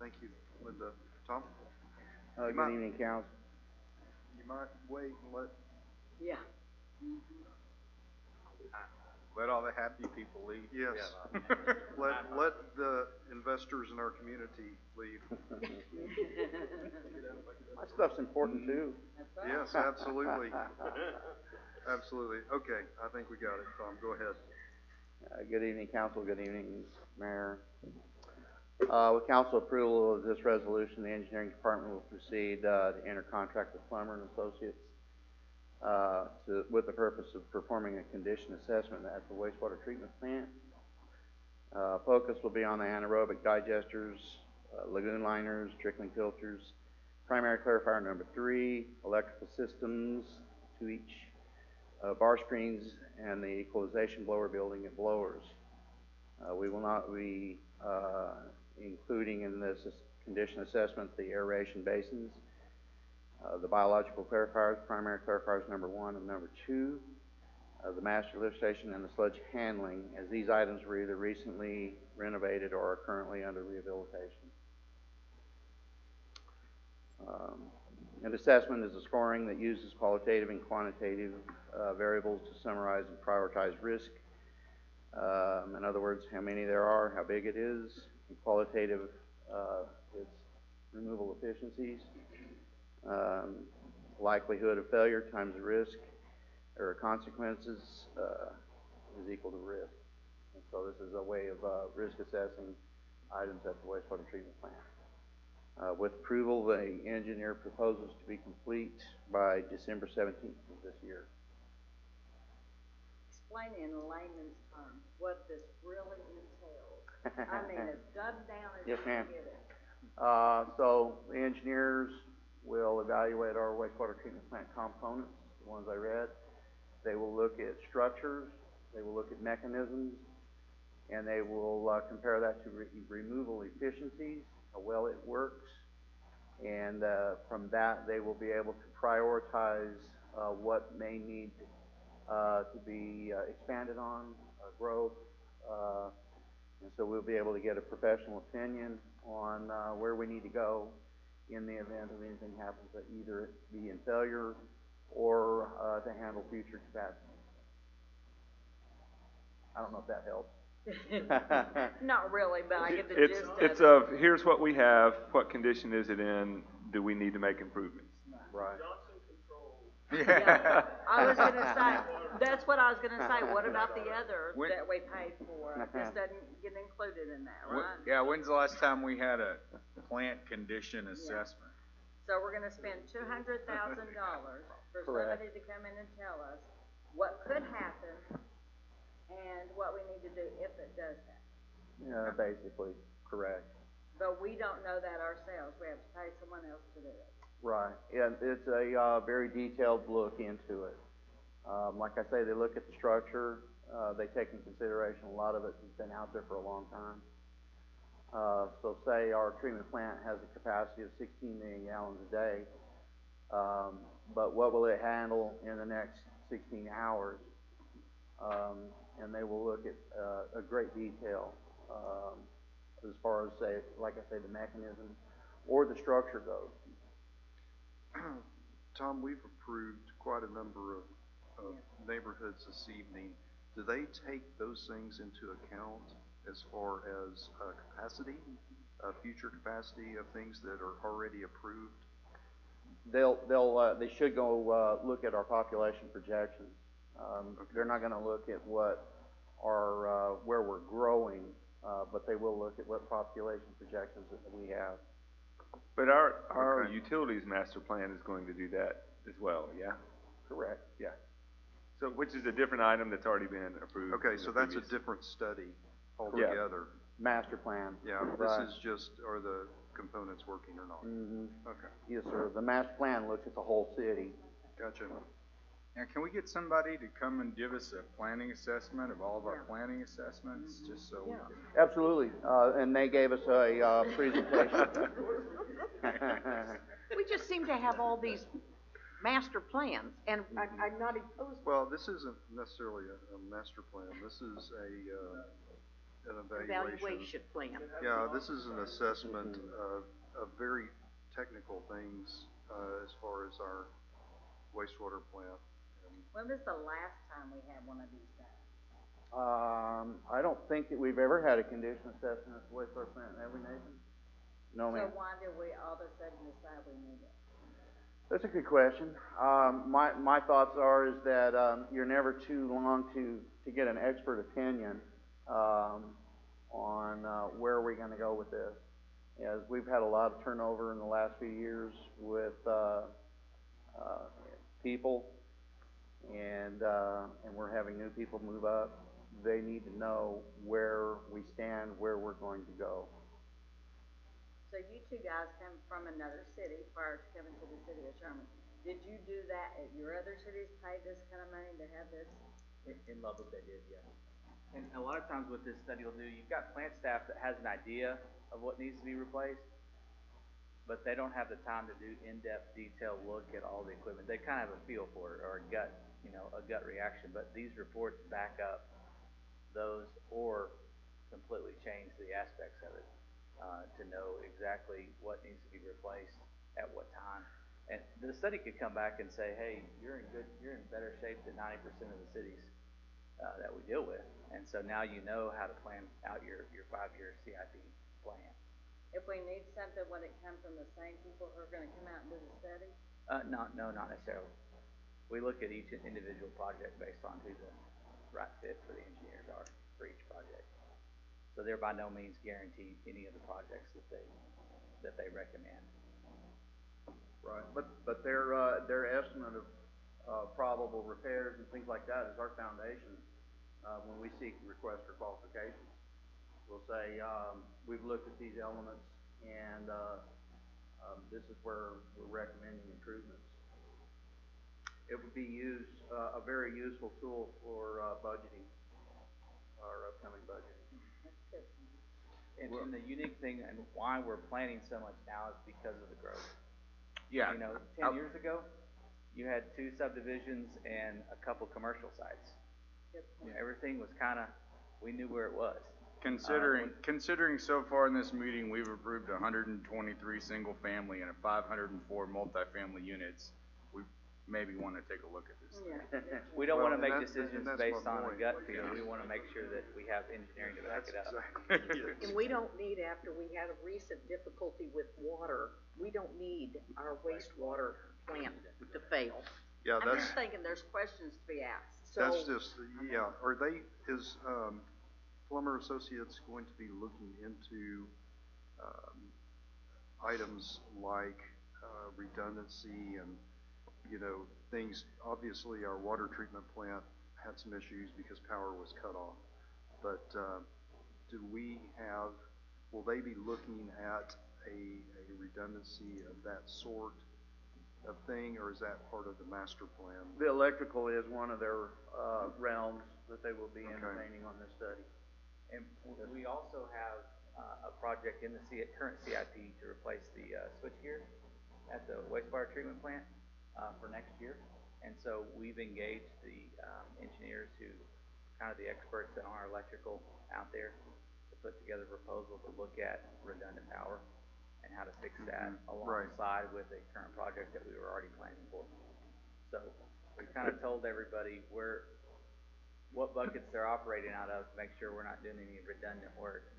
Thank you, Linda. Tom? Good evening, council. You might wait and let, Yeah. Let all the happy people leave. yes, let the investors in our community leave. My stuff's important too. That's right. Yes, absolutely. Absolutely. Okay, I think we got it, Tom. Go ahead. Good evening, council. Good evening, Mayor. With council approval of this resolution, the engineering department will proceed to enter contract with Plummer and Associates with the purpose of performing a condition assessment at the wastewater treatment plant. Focus will be on the anaerobic digesters, lagoon liners, trickling filters, primary clarifier number 3, electrical systems to each bar screens, and the equalization blower building and blowers. We will not be including in this condition assessment the aeration basins, the biological clarifiers, primary clarifiers number 1 and number 2, the master lift station, and the sludge handling, as these items were either recently renovated or are currently under rehabilitation. An assessment is a scoring that uses qualitative and quantitative variables to summarize and prioritize risk. In other words, how many there are, how big it is. And qualitative, it's removal efficiencies, likelihood of failure times the risk. or consequences, is equal to risk. And so this is a way of, risk assessing items at the wastewater treatment plant. With approval, the engineer proposes to be complete by December 17th of this year. Explain in layman's terms what this really entails. I mean, as dumbed down as you Yes, can ma'am. get it. So the engineers will evaluate our wastewater treatment plant components, the ones I read. They will look at structures, they will look at mechanisms, and they will compare that to removal efficiencies, how well it works. And from that, they will be able to prioritize what may need to be expanded on, growth. And so we'll be able to get a professional opinion on where we need to go in the event of anything happens, that either it be in failure or to handle future capacity. I don't know if that helps. Not really, but I get the It's, gist of it's it. of, here's what we have, what condition is it in, do we need to make improvements? Right. Johnson Controls. Yeah. I was gonna say, that's what I was gonna say. What about the others When- that we paid for? This doesn't get included in that, right? Yeah, when's the last time we had a plant condition assessment? So we're gonna spend $200,000 for Correct. somebody to come in and tell us what could happen and what we need to do if it does happen. Basically, correct. But we don't know that ourselves. We have to pay someone else to do it. Right, and it's a very detailed look into it. Like I say, they look at the structure, they take in consideration a lot of it has been out there for a long time. So say our treatment plant has a capacity of 16 million gallons a day, but what will it handle in the next 16 hours? And they will look at a great detail as far as, say, like I say, the mechanism or the structure goes. Tom, we've approved quite a number of neighborhoods this evening. Do they take those things into account as far as capacity, future capacity of things that are already approved? They should go look at our population projections. They're not going to look at what our where we're growing, but they will look at what population projections that we have. But our utilities master plan is going to do that as well, yeah? Correct. Yeah. So, which is a different item that's already been approved. Okay, in so the that's a previous- different study altogether. Master plan. Yeah, Right. this is just, are the components working or not? Mm-hmm. Okay, Yes, sir. The master plan looks at the whole city. gotcha. Now, can we get somebody to come and give us a planning assessment of all of our planning assessments, just so we can? Absolutely. And they gave us a presentation. We just seem to have all these master plans, and I'm not opposed. Well, this isn't necessarily a master plan. This is an evaluation. Evaluation plan. Yeah, this is an assessment of very technical things as far as our wastewater plant. When was the last time we had one of these done? I don't think that we've ever had a condition assessment at the wastewater plant, have we, Nathan? No, ma'am. So why did we all of a sudden decide we need it? That's a good question. My thoughts are is that you're never too long to get an expert opinion on where we're going to go with this. As we've had a lot of turnover in the last few years with people, and we're having new people move up. They need to know where we stand, where we're going to go. So you two guys come from another city prior to coming to the city of Sherman. Did you do that at your other cities, pay this kind of money to have this? In Lubbock, they did, yes. And a lot of times what this study will do, you've got plant staff that has an idea of what needs to be replaced, but they don't have the time to do in-depth, detailed look at all the equipment. They kind of have a feel for it, or a gut reaction, but these reports back up those or completely change the aspects of it to know exactly what needs to be replaced at what time. And the study could come back and say, hey, you're in better shape than 90% of the cities that we deal with. And so now you know how to plan out your 5-year CIP plan. If we need something, would it come from the same people who are gonna come out and do the study? No, not necessarily. we look at each individual project based on who the right fit for the engineers are for each project. So they're by no means guaranteed any of the projects that they recommend. Right, but their estimate of, probable repairs and things like that is our foundation, when we seek requests for qualifications. We'll say, we've looked at these elements, and, this is where we're recommending improvements. It would be a very useful tool for, budgeting, our upcoming budgeting. And the unique thing and why we're planning so much now is because of the growth. Yeah. You know, 10 years ago, you had 2 subdivisions and a couple commercial sites. You know, everything was kind of, we knew where it was. Considering so far in this meeting, we've approved 123 single-family and 504 multifamily units, we maybe want to take a look at this. We don't want to make and decisions that's based my on a point. gut feel. We want to make sure that we have engineering to back it up. And we don't need, after we had a recent difficulty with water, we don't need our wastewater plant to fail. Yeah, I'm that's, just thinking there's questions to be asked. that's So, just, yeah, is Plummer Associates going to be looking into, items like, redundancy and, you know, things, obviously our water treatment plant had some issues because power was cut off. But, will they be looking at a redundancy of that sort of thing, or is that part of the master plan? The electrical is one of their, realms that they will be entertaining on this study. And we also have a project in the current CIP to replace the switchgear at the wastewater treatment plant for next year. And so we've engaged the engineers who, kind of the experts on our electrical out there, to put together a proposal to look at redundant power and how to fix that alongside with a current project that we were already planning for. So we've kind of told everybody what buckets they're operating out of to make sure we're not doing any redundant work.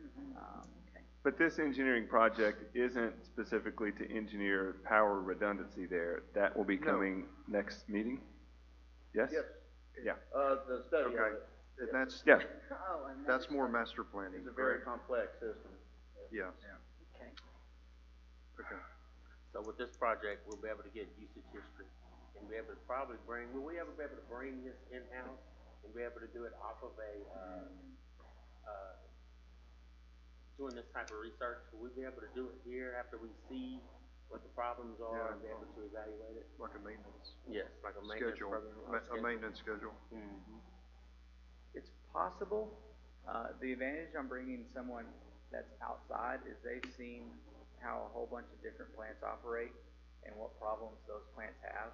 But this engineering project isn't specifically to engineer power redundancy there. That will be coming next meeting? Yes? Yes. Yeah. The study of Okay, it. and that's, Yeah. Oh, and that's more master planning. It's a very correct? complex system. Yes. okay. Okay. So with this project, we'll be able to get usage history and be able to probably will we ever be able to bring this in-house and be able to do it off of doing this type of research? Will we be able to do it here after we see what the problems are and be able to evaluate it? Like a maintenance Yes, like a maintenance schedule, program. a maintenance schedule. It's possible. The advantage on bringing someone that's outside is they've seen how a whole bunch of different plants operate and what problems those plants have.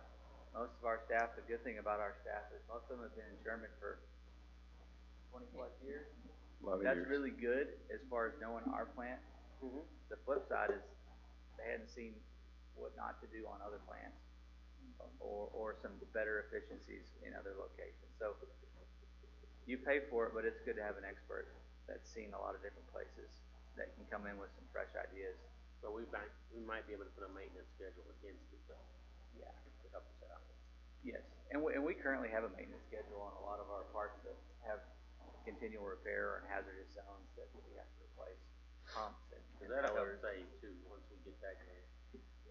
Most of our staff, the good thing about our staff is most of them have been in Sherman for 20 plus years. That's really good as far as knowing our plant. The flip side is they hadn't seen what not to do on other plants or some better efficiencies in other locations. So you pay for it, but it's good to have an expert that's seen a lot of different places that can come in with some fresh ideas. So we might be able to put a maintenance schedule against it though. Yeah. To help us out. Yes, and we currently have a maintenance schedule on a lot of our parts that have continual repair or hazardous zones that we have to replace pumps and That'll help pillars. save too, once we get that going.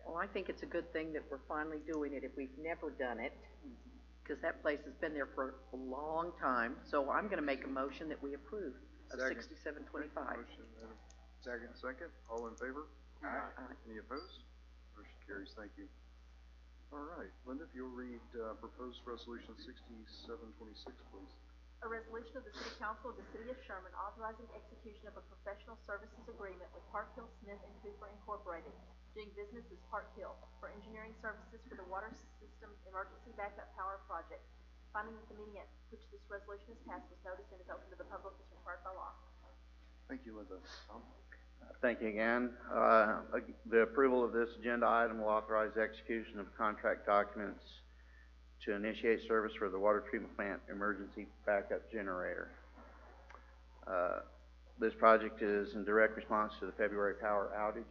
Well, I think it's a good thing that we're finally doing it if we've never done it, because that place has been there for a long time. So I'm gonna make a motion that we approve of Second. 6725. Motion, second, all in favor? Any opposed? Motion carries, thank you. All right, Linda, if you'll read, proposed resolution 6726, please. A resolution of the City Council of the City of Sherman authorizing execution of a professional services agreement with Park Hill Smith and Cooper Incorporated, doing business as Park Hill, for engineering services for the water system emergency backup power project. Finding that the meeting at which this resolution is passed was noticed and is open to the public as required by law. Thank you, Linda. Tom? Thank you again. The approval of this agenda item will authorize execution of contract documents to initiate service for the water treatment plant emergency backup generator. This project is in direct response to the February power outage.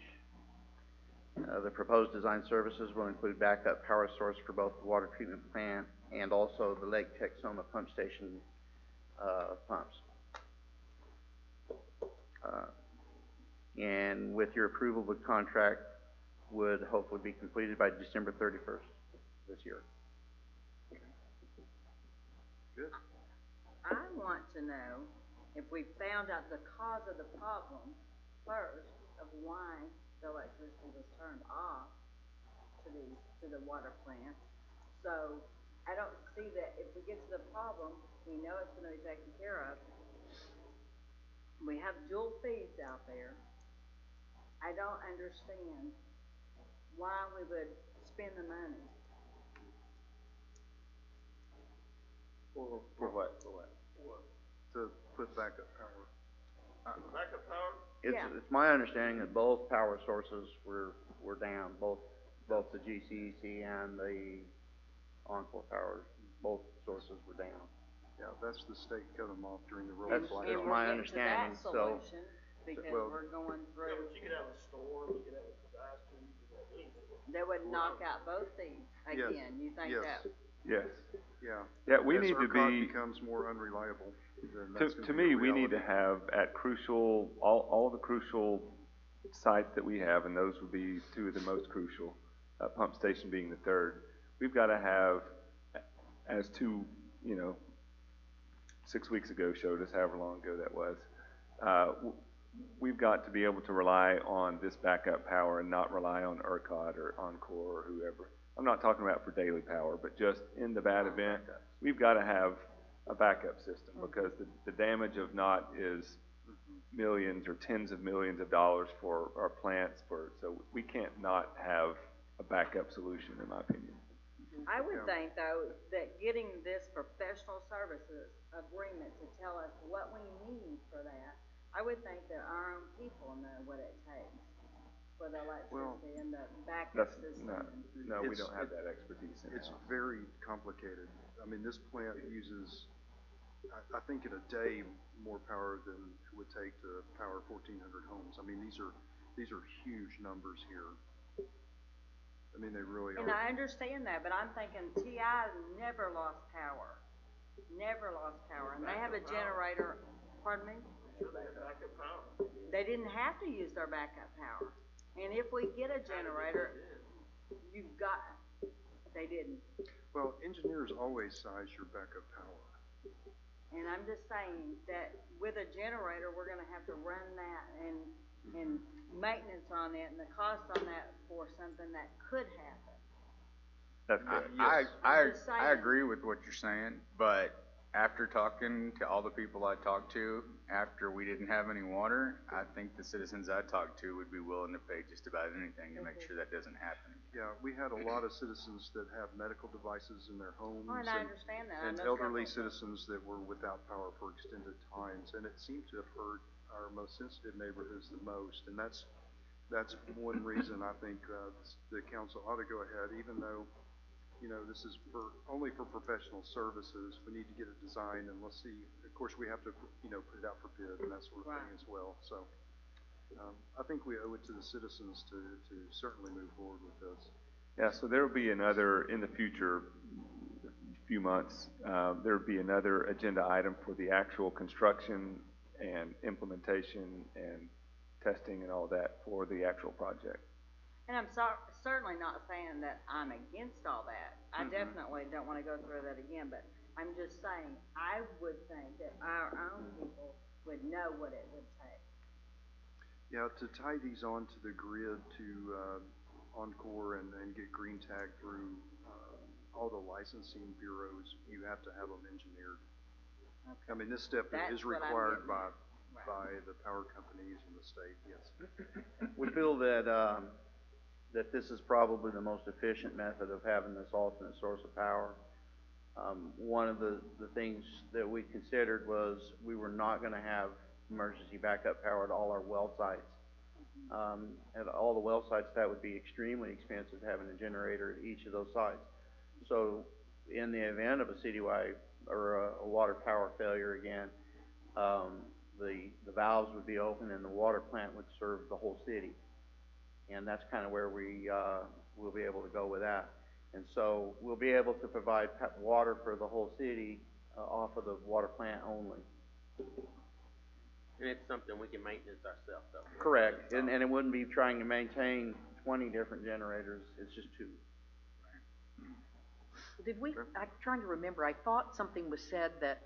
The proposed design services will include backup power source for both the water treatment plant and also the Lake Texoma pump station, pumps. And with your approval, the contract would hopefully be completed by December 31st this year. Good. I want to know if we found out the cause of the problem first of why the electricity was turned off to the water plant. So I don't see that if we get to the problem, we know it's gonna be taken care of. We have dual feeds out there. I don't understand why we would spend the money. For what? To put backup power. Backup power? It's my understanding that both power sources were down, both the GCEC and the Encore Power, both sources were down. Yeah, that's the state cut them off during the roll That's flight. my We're getting to understanding, that so- solution because well- we're going Yeah, through, but you could have a storm, you could have a disaster, you could have anything. that would knock out both feeds Yes. again. You think Yes. that? Yes. Yeah. Yeah, we As need to ERCOT be, becomes more unreliable, then to, that's gonna to be me, a we need to reality. have at crucial, all the crucial sites that we have, and those would be two of the most crucial, pump station being the third. We've got to have, as two, 6 weeks ago showed us, however long ago that was, we've got to be able to rely on this backup power and not rely on ERCOT or Encore or whoever. I'm not talking about for daily power, but just in the bad event, we've got to have a backup system, because the damage of not is millions or tens of millions of dollars for our plants, so we can't not have a backup solution, in my opinion. I would think though, that getting this professional services agreement to tell us what we need for that, I would think that our own people know what it takes for the electricity and the backup That's system. not, no, we It's- don't have that expertise in It's house. very complicated. I mean, this plant uses, I think in a day, more power than it would take to power 1,400 homes. I mean, these are huge numbers here. I mean, they really And are. I understand that, but I'm thinking TI never lost power. Never lost power. And they have a generator, pardon me? Sure, they have backup power. They didn't have to use their backup power. And if we get a generator, you've got, they didn't. Well, engineers always size your backup power. And I'm just saying that with a generator, we're gonna have to run that and maintenance on it and the cost on that for something that could happen. That's good. I'm just I saying. agree with what you're saying, but after talking to all the people I talked to, after we didn't have any water, I think the citizens I talked to would be willing to pay just about anything to make sure that doesn't happen. Yeah, we had a lot of citizens that have medical devices in their homes. Oh, and I understand that. I And know elderly several. citizens that were without power for extended times, and it seemed to have hurt our most sensitive neighborhoods the most, and that's one reason I think, the council ought to go ahead, even though, this is only for professional services. We need to get it designed, and let's see, of course, we have to, put it out for bid and that sort of thing Right. as well, so. I think we owe it to the citizens to certainly move forward with this. Yeah, so there will be another, in the future, few months, there will be another agenda item for the actual construction and implementation and testing and all that for the actual project. And I'm certainly not saying that I'm against all that. I definitely don't wanna go through that again, but I'm just saying, I would think that our own people would know what it would take. Yeah, to tie these onto the grid to, Encore and get green tag through, all the licensing bureaus, you have to have them engineered. Okay. I mean, this step That's is what I'm required getting by, at. by the power companies and the state, yes. We feel that, that this is probably the most efficient method of having this alternate source of power. One of the things that we considered was we were not gonna have emergency backup power at all our well sites. At all the well sites, that would be extremely expensive, having a generator at each of those sites. So in the event of a citywide or a water power failure again, the valves would be open and the water plant would serve the whole city. And that's kind of where we'll be able to go with that. And so we'll be able to provide water for the whole city, off of the water plant only. And it's something we can maintenance ourselves, though. Correct, and it wouldn't be trying to maintain 20 different generators, it's just 2. Did we, I'm trying to remember, I thought something was said that,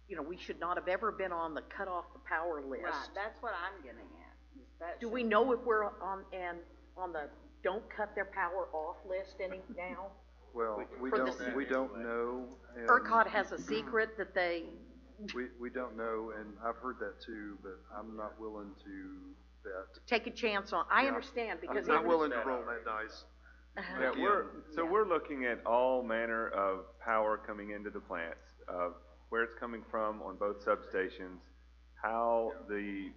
you know, we should not have ever been on the cut off the power list. Right, that's what I'm getting at. is that Do should- we know if we're on the don't cut their power off list any now? Well, we For the don't, we don't know. and ERCOT has a secret that they, We don't know, and I've heard that too, but I'm not willing to bet. take a chance on, I Yeah. understand, because I'm not it- willing to roll that dice. Yeah, we're looking at all manner of power coming into the plants, where it's coming from on both substations, how the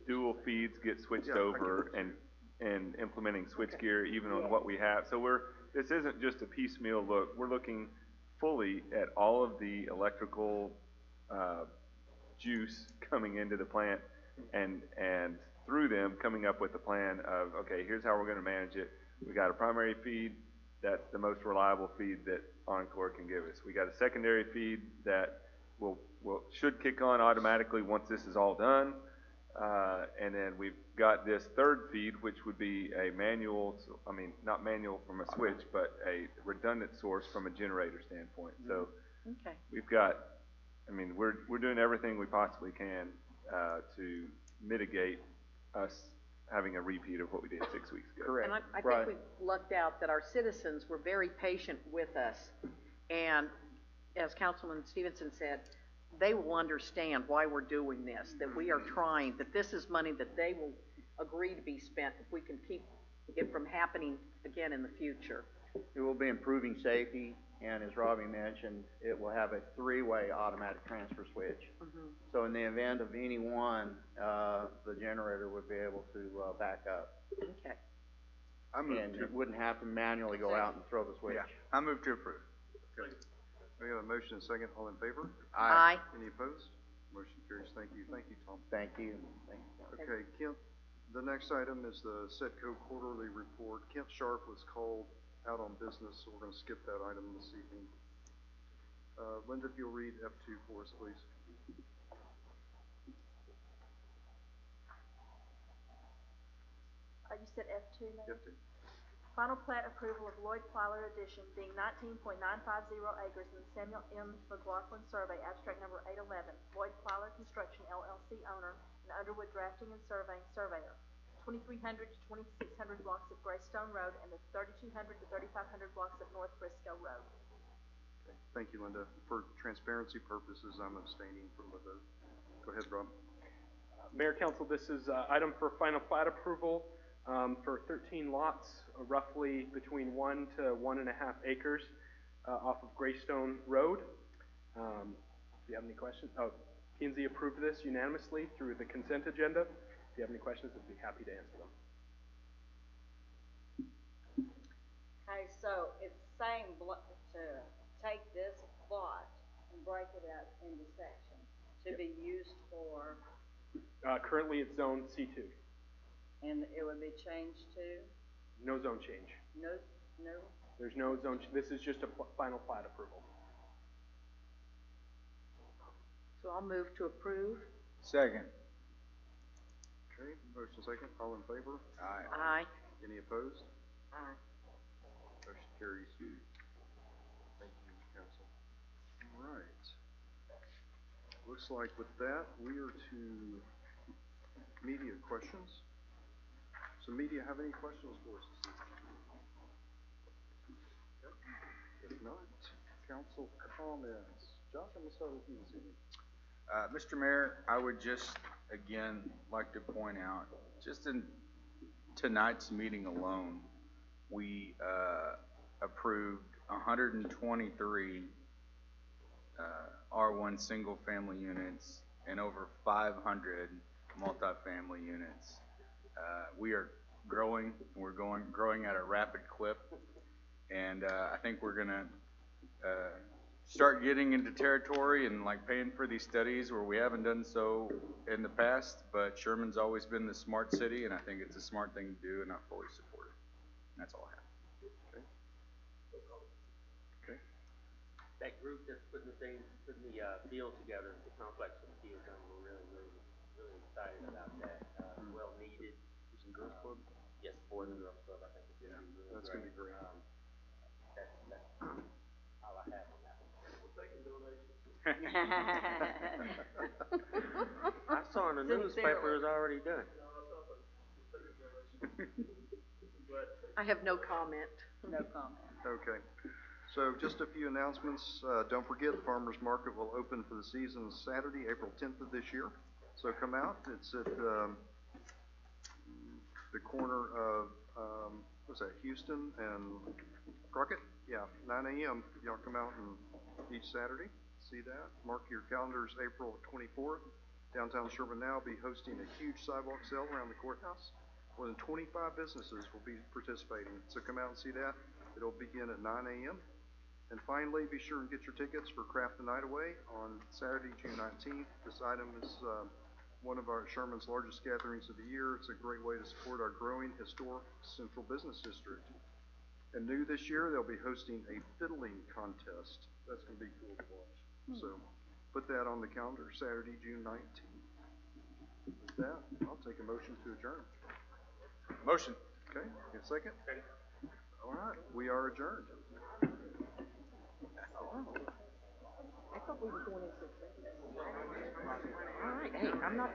dual feeds get switched Yeah, I over, get what and implementing switchgear even on what we have. So this isn't just a piecemeal look, we're looking fully at all of the electrical, juice coming into the plant, and through them coming up with a plan of, okay, here's how we're gonna manage it. We got a primary feed, that's the most reliable feed that Encore can give us. We got a secondary feed that should kick on automatically once this is all done. And then we've got this third feed, which would be a manual, not manual from a switch, but a redundant source from a generator standpoint. So okay. we've got, we're doing everything we possibly can, to mitigate us having a repeat of what we did 6 weeks ago. Correct. And I think we've lucked out that our citizens were very patient with us, and as Councilman Stevenson said, they will understand why we're doing this, that we are trying, that this is money that they will agree to be spent if we can keep it from happening again in the future. It will be improving safety, and as Robbie mentioned, it will have a 3-way automatic transfer switch. So in the event of any one, the generator would be able to back up. Okay. And it wouldn't have to manually go out and throw the switch. Yeah, I move to approve. Okay. We have a motion and a second. All in favor? Aye. Any opposed? Motion carries. Thank you. Thank you, Tom. Thank you. Thank you. Okay, Kent, the next item is the Setco quarterly report. Kent Sharp was called out on business, so we're gonna skip that item this evening. Linda, if you'll read F2 for us, please. You said F2, Mayor? F2. Final plat approval of Lloyd Plyler addition being 19.950 acres in the Samuel M. McLaughlin survey, abstract number 811. Lloyd Plyler Construction LLC owner and Underwood Drafting and Surveying surveyor. 2,300 to 2,600 blocks of Greystone Road and the 3,200 to 3,500 blocks of North Briscoe Road. Okay, thank you, Linda. For transparency purposes, I'm abstaining from the vote. Go ahead, Rob. Mayor, Council, this is item for final plat approval for 13 lots, roughly between 1 to 1.5 acres off of Greystone Road. Do you have any questions? P&Z approved this unanimously through the consent agenda. If you have any questions, I'd be happy to answer them. Okay, so it's saying to take this plot and break it up into sections to be used for, Currently, it's zone C2. and it would be changed to, No zone change. no, There's no zone, this is just a final plat approval. So I'll move to approve. Second. Okay, motion second. All in favor? Aye. Aye. Any opposed? Aye. Motion carries. Thank you, council. All right. Looks like with that, we are to media questions. So media, have any questions for us this evening? Okay. If not, council comments. Josh, I'm gonna start with you this evening. Mr. Mayor, I would just, again, like to point out, just in tonight's meeting alone, we, approved 123, R1 single-family units and over 500 multifamily units. We are growing, we're growing at a rapid clip, and, I think we're gonna, start getting into territory and like paying for these studies where we haven't done so in the past, but Sherman's always been the smart city, and I think it's a smart thing to do, and I fully support it. And that's all I have. Okay. That group that's putting the field together, the complex of the field, we're really excited about that. Well needed. Some girls club? Yes, Boys and Girls Club, I think it's gonna be really great. That's gonna be great. That's all I have on that one. We're taking donations. I saw in the newspaper it's already done. No, it's not, but we're taking donations. But I have no comment. No comment. Okay. So just a few announcements. Don't forget, the farmer's market will open for the season Saturday, April 10th of this year. So come out. It's at the corner of, what's that, Houston and Crockett? Yeah, 9 a.m. Y'all come out and each Saturday. See that? Mark your calendars, April 24th. Downtown Sherman now will be hosting a huge sidewalk sale around the courthouse. More than 25 businesses will be participating. So come out and see that. It'll begin at 9 a.m. And finally, be sure and get your tickets for Craft the Night Away on Saturday, June 19th. This item is one of our Sherman's largest gatherings of the year. It's a great way to support our growing historic central business district. And new this year, they'll be hosting a fiddling contest. That's going to be cool to watch. So put that on the calendar, Saturday, June 19th. With that, I'll take a motion to adjourn. Motion. Okay, get a second? Second. All right, we are adjourned. I thought we were going into executive. All right, hey, I'm not